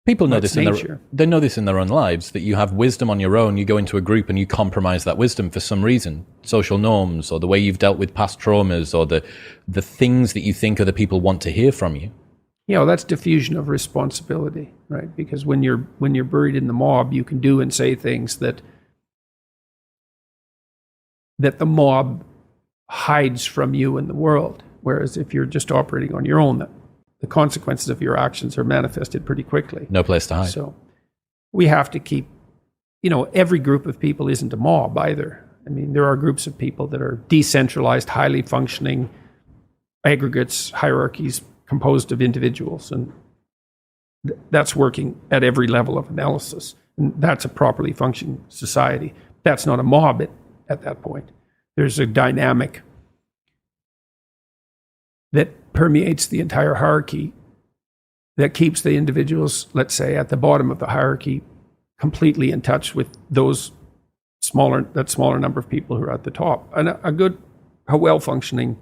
People know That's this nature. they know this in their own lives, that you have wisdom on your own, you go into a group and you compromise that wisdom for some reason, social norms or the way you've dealt with past traumas or the things that you think other people want to hear from you. Yeah, well, that's diffusion of responsibility, right? Because when you're buried in the mob, you can do and say things that the mob hides from you in the world. Whereas if you're just operating on your own, the consequences of your actions are manifested pretty quickly. No place to hide. So we have to keep, every group of people isn't a mob either. I mean, there are groups of people that are decentralized, highly functioning aggregates, hierarchies composed of individuals. And that's working at every level of analysis. And that's a properly functioning society. That's not a mob at that point. There's a dynamic that permeates the entire hierarchy that keeps the individuals, let's say, at the bottom of the hierarchy completely in touch with that smaller number of people who are at the top. And a well-functioning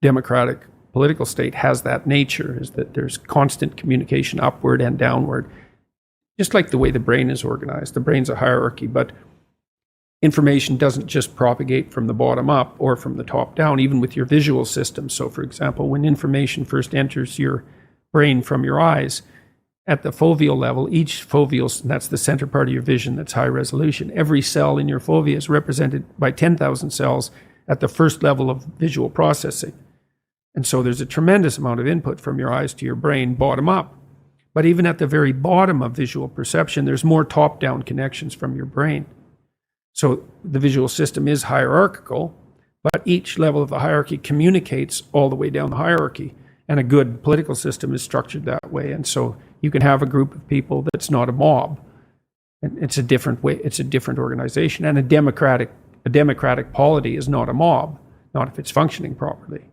democratic political state has that nature, is that there's constant communication upward and downward, just like the way the brain is organized. The brain's a hierarchy, but information doesn't just propagate from the bottom up or from the top down, even with your visual system. So, for example, when information first enters your brain from your eyes, at the foveal level, each foveal, that's the center part of your vision that's high resolution. Every cell in your fovea is represented by 10,000 cells at the first level of visual processing. And so there's a tremendous amount of input from your eyes to your brain, bottom up. But even at the very bottom of visual perception, there's more top-down connections from your brain. So the visual system is hierarchical, but each level of the hierarchy communicates all the way down the hierarchy. And a good political system is structured that way. And so you can have a group of people that's not a mob. And it's a different way, it's a different organization. And a democratic polity is not a mob, not if it's functioning properly.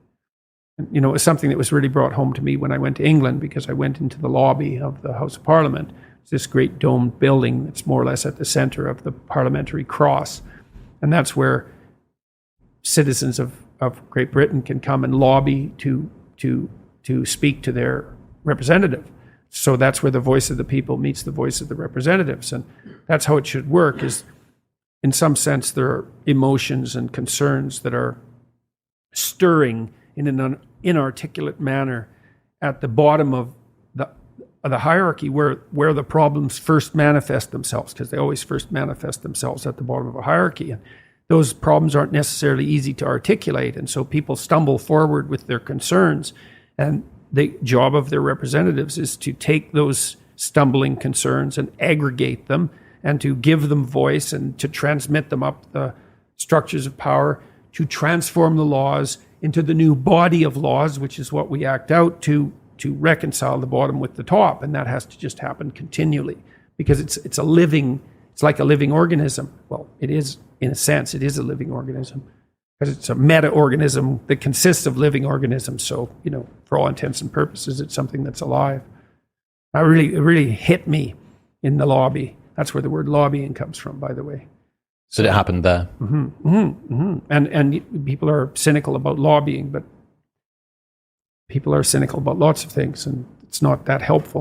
And, it was something that was really brought home to me when I went to England, because I went into the lobby of the House of Parliament. It's this great domed building that's more or less at the center of the parliamentary cross. And that's where citizens of Great Britain can come and lobby to speak to their representative. So that's where the voice of the people meets the voice of the representatives. And that's how it should work, is in some sense there are emotions and concerns that are stirring in an inarticulate manner at the bottom of the hierarchy where the problems first manifest themselves, because they always first manifest themselves at the bottom of a hierarchy. And those problems aren't necessarily easy to articulate. And so people stumble forward with their concerns. And the job of their representatives is to take those stumbling concerns and aggregate them and to give them voice and to transmit them up the structures of power, to transform the laws into the new body of laws, which is what we act out to reconcile the bottom with the top. And that has to just happen continually, because it's like a living organism. Well, it is, in a sense, it is a living organism, because it's a meta-organism that consists of living organisms. So, for all intents and purposes, it's something that's alive. It really hit me in the lobby. That's where the word lobbying comes from, by the way. So it happened there. Mm-hmm, mm-hmm, mm-hmm. And people are cynical about lobbying, but people are cynical about lots of things, and it's not that helpful.